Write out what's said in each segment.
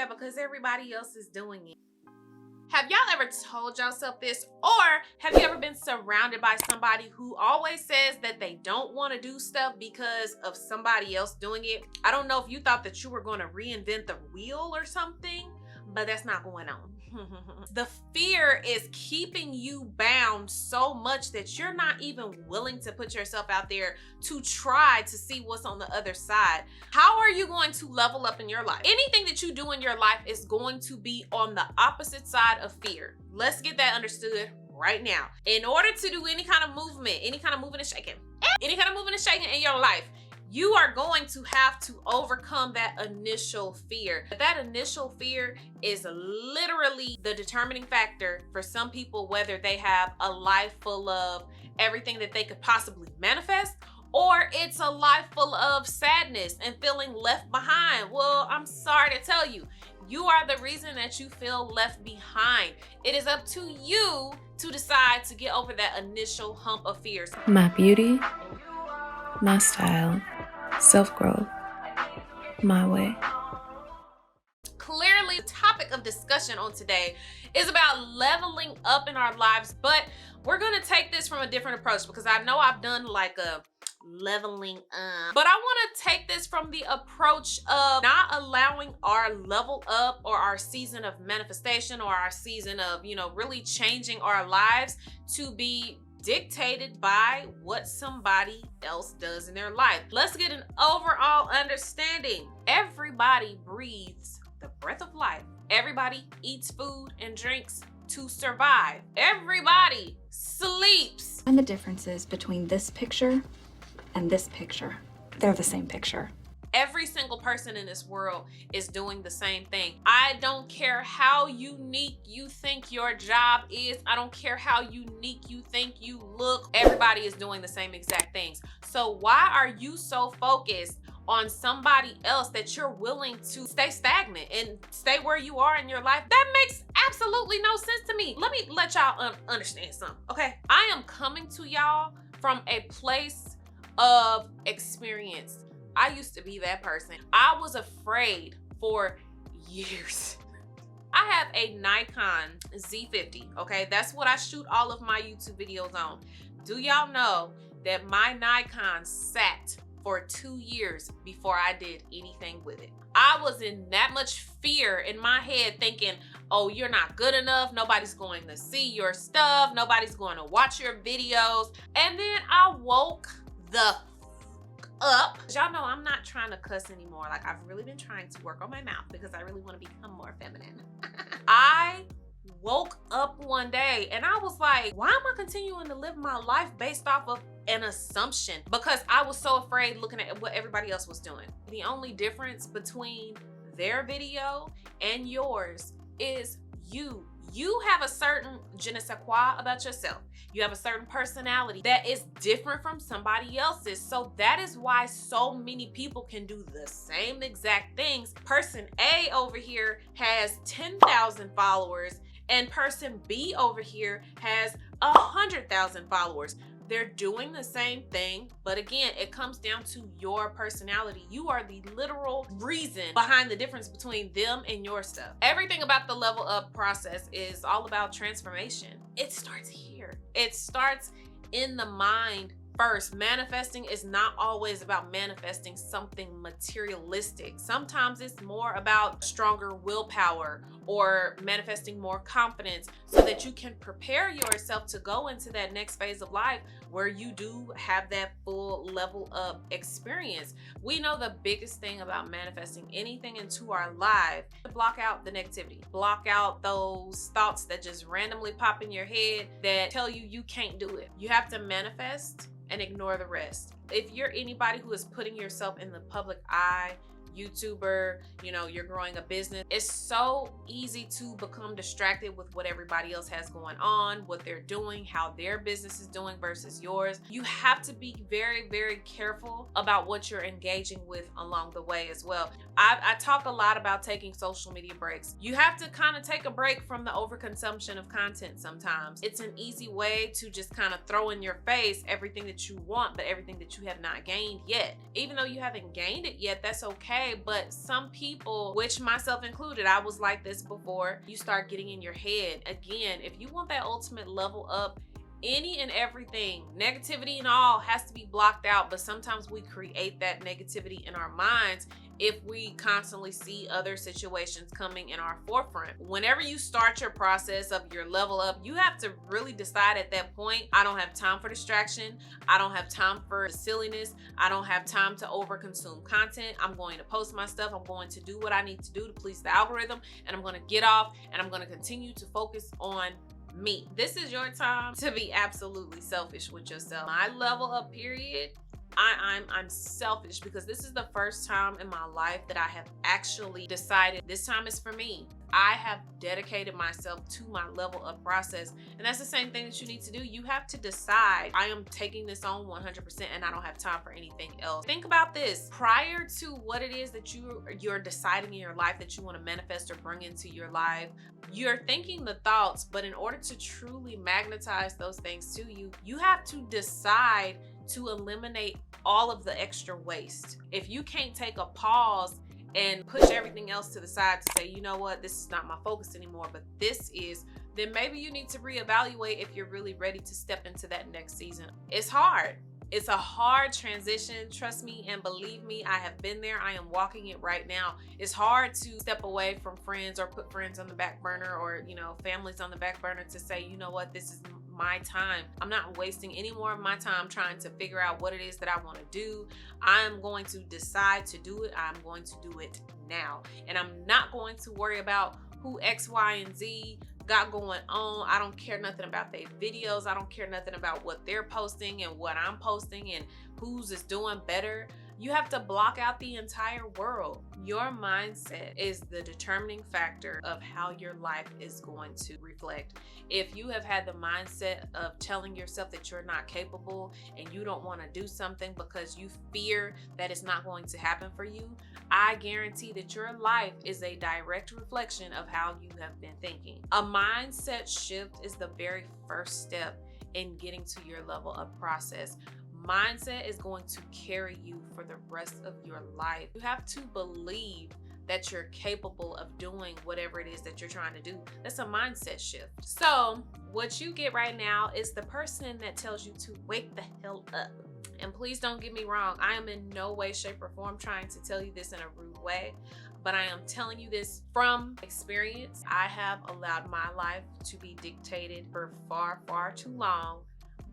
that because everybody else is doing it. Have y'all ever told yourself this, or have you ever been surrounded by somebody who always says that they don't want to do stuff because of somebody else doing it? I don't know if you thought that you were going to reinvent the wheel or something, but that's not going on. The fear is keeping you bound so much that you're not even willing to put yourself out there to try to see what's on the other side. How are you going to level up in your life? Anything that you do in your life is going to be on the opposite side of fear. Let's get that understood right now. In order to do any kind of movement, any kind of moving and shaking in your life, you are going to have to overcome that initial fear. That initial fear is literally the determining factor for some people, whether they have a life full of everything that they could possibly manifest, or it's a life full of sadness and feeling left behind. Well, I'm sorry to tell you, you are the reason that you feel left behind. It is up to you to decide to get over that initial hump of fears. My beauty, my style, self-growth, my way. Clearly, the topic of discussion on today is about leveling up in our lives, but we're gonna take this from a different approach because I know I've done like a leveling up, but I want to take this from the approach of not allowing our level up or our season of manifestation or our season of, really changing our lives to be dictated by what somebody else does in their life. Let's get an overall understanding. Everybody breathes the breath of life. Everybody eats food and drinks to survive. Everybody sleeps. And the differences between this picture and this picture, they're the same picture. Every single person in this world is doing the same thing. I don't care how unique you think your job is. I don't care how unique you think you look. Everybody is doing the same exact things. So why are you so focused on somebody else that you're willing to stay stagnant and stay where you are in your life? That makes absolutely no sense to me. Let me let y'all understand something, okay? I am coming to y'all from a place of experience. I used to be that person. I was afraid for years. I have a Nikon Z50, okay? That's what I shoot all of my YouTube videos on. Do y'all know that my Nikon sat for 2 years before I did anything with it? I was in that much fear in my head thinking, oh, you're not good enough. Nobody's going to see your stuff. Nobody's going to watch your videos. And then I woke the up. Y'all know I'm not trying to cuss anymore. Like, I've really been trying to work on my mouth because I really want to become more feminine. I woke up one day and I was like, why am I continuing to live my life based off of an assumption? Because I was so afraid looking at what everybody else was doing. The only difference between their video and yours is you. You have a certain je ne sais quoi about yourself. You have a certain personality that is different from somebody else's. So that is why so many people can do the same exact things. Person A over here has 10,000 followers and person B over here has 100,000 followers. They're doing the same thing, but again, it comes down to your personality. You are the literal reason behind the difference between them and your stuff. Everything about the level up process is all about transformation. It starts here. It starts in the mind first. Manifesting is not always about manifesting something materialistic. Sometimes it's more about stronger willpower or manifesting more confidence so that you can prepare yourself to go into that next phase of life where you do have that full level up experience. We know the biggest thing about manifesting anything into our life, block out the negativity, block out those thoughts that just randomly pop in your head that tell you you can't do it. You have to manifest and ignore the rest. If you're anybody who is putting yourself in the public eye, YouTuber, you're growing a business, it's so easy to become distracted with what everybody else has going on, what they're doing, how their business is doing versus yours. You have to be very, very careful about what you're engaging with along the way as well. I talk a lot about taking social media breaks. You have to kind of take a break from the overconsumption of content sometimes. It's an easy way to just kind of throw in your face everything that you want, but everything that you have not gained yet. Even though you haven't gained it yet, that's okay. okay. But some people, which myself included, I was like this before, you start getting in your head. Again, if you want that ultimate level up, any and everything, negativity and all, has to be blocked out. But sometimes we create that negativity in our minds if we constantly see other situations coming in our forefront. Whenever you start your process of your level up, you have to really decide at that point, I don't have time for distraction. I don't have time for silliness. I don't have time to overconsume content. I'm going to post my stuff. I'm going to do what I need to do to please the algorithm, and I'm going to get off, and I'm going to continue to focus on me. This is your time to be absolutely selfish with yourself. My level up period, I'm selfish because this is the first time in my life that I have actually decided this time is for me. I have dedicated myself to my level up process. And that's the same thing that you need to do. You have to decide, I am taking this on 100% and I don't have time for anything else. Think about this. Prior to what it is that you're deciding in your life that you want to manifest or bring into your life, you're thinking the thoughts, but in order to truly magnetize those things to you, you have to decide to eliminate all of the extra waste. If you can't take a pause and push everything else to the side to say, you know what, this is not my focus anymore, but this is, then maybe you need to reevaluate if you're really ready to step into that next season. It's hard. It's a hard transition. Trust me and believe me, I have been there. I am walking it right now. It's hard to step away from friends or put friends on the back burner or, families on the back burner to say, you know what, this is my time. I'm not wasting any more of my time trying to figure out what it is that I want to do. I'm going to decide to do it. I'm going to do it now. And I'm not going to worry about who X, Y, and Z got going on. I don't care nothing about their videos. I don't care nothing about what they're posting and what I'm posting and who's is doing better. You have to block out the entire world. Your mindset is the determining factor of how your life is going to reflect. If you have had the mindset of telling yourself that you're not capable and you don't want to do something because you fear that it's not going to happen for you, I guarantee that your life is a direct reflection of how you have been thinking. A mindset shift is the very first step in getting to your level up process. Mindset is going to carry you for the rest of your life. You have to believe that you're capable of doing whatever it is that you're trying to do. That's a mindset shift. So what you get right now is the person that tells you to wake the hell up. And please don't get me wrong. I am in no way, shape, or form trying to tell you this in a rude way, but I am telling you this from experience. I have allowed my life to be dictated for far, far too long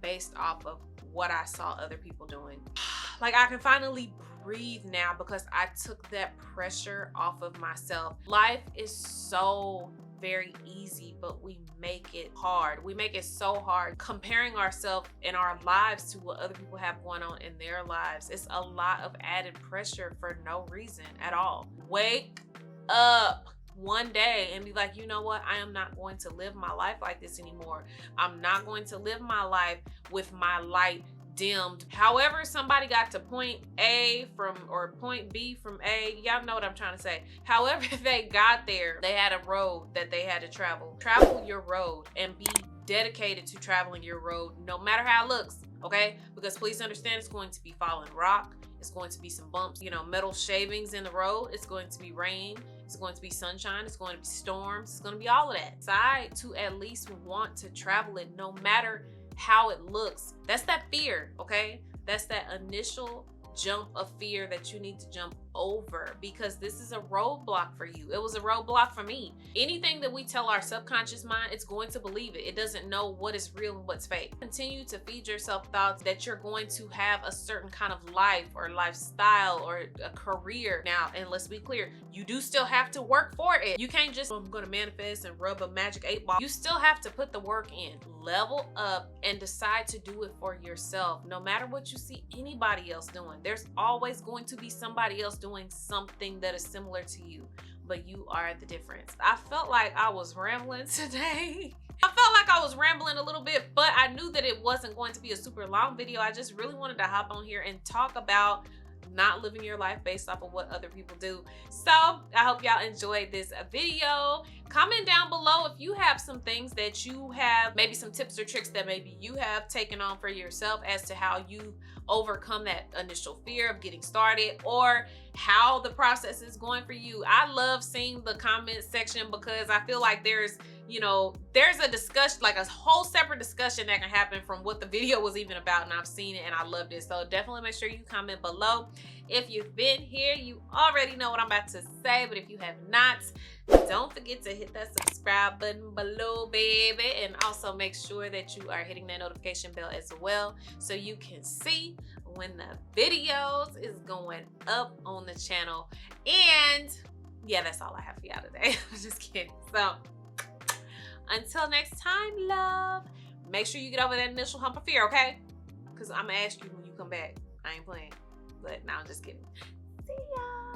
based off of what I saw other people doing. Like, I can finally breathe now because I took that pressure off of myself. Life is so very easy, but we make it hard. We make it so hard comparing ourselves and our lives to what other people have going on in their lives. It's a lot of added pressure for no reason at all. Wake up one day and be like, you know what? I am not going to live my life like this anymore. I'm not going to live my life with my light dimmed. However, somebody got to point A or point B from A, y'all know what I'm trying to say. However they got there, they had a road that they had to travel. Travel your road and be dedicated to traveling your road, no matter how it looks, okay? Because please understand, it's going to be falling rock. It's going to be some bumps, metal shavings in the road. It's going to be rain. It's going to be sunshine. It's going to be storms. It's going to be all of that. Decide to at least want to travel it no matter how it looks. That's that fear, okay? That's that initial jump of fear that you need to jump over, because this is a roadblock for you. It was a roadblock for me. Anything that we tell our subconscious mind, it's going to believe it. It doesn't know what is real and what's fake. Continue to feed yourself thoughts that you're going to have a certain kind of life or lifestyle or a career. Now, and let's be clear, you do still have to work for it. You can't just, I'm going to manifest and rub a magic 8-ball. You still have to put the work in, level up, and decide to do it for yourself. No matter what you see anybody else doing, there's always going to be somebody else doing something that is similar to you, but you are the difference. I felt like I was rambling today. I felt like I was rambling a little bit, but I knew that it wasn't going to be a super long video. I just really wanted to hop on here and talk about not living your life based off of what other people do. So I hope y'all enjoyed this video. Comment down below if you have some things that you have, maybe some tips or tricks that maybe you have taken on for yourself as to how you overcome that initial fear of getting started, or how the process is going for you. I love seeing the comment section because I feel like there's, you know, there's a discussion, like a whole separate discussion that can happen from what the video was even about, and I've seen it and I loved it. So definitely make sure you comment below. If you've been here, you already know what I'm about to say, but if you have not, don't forget to hit that subscribe button below, baby, and also make sure that you are hitting that notification bell as well so you can see when the videos is going up on the channel. And yeah, that's all I have for y'all today. I'm just kidding. So until next time, love, make sure you get over that initial hump of fear, okay? Because I'm gonna ask you when you come back. I ain't playing, but now I'm just kidding. See ya.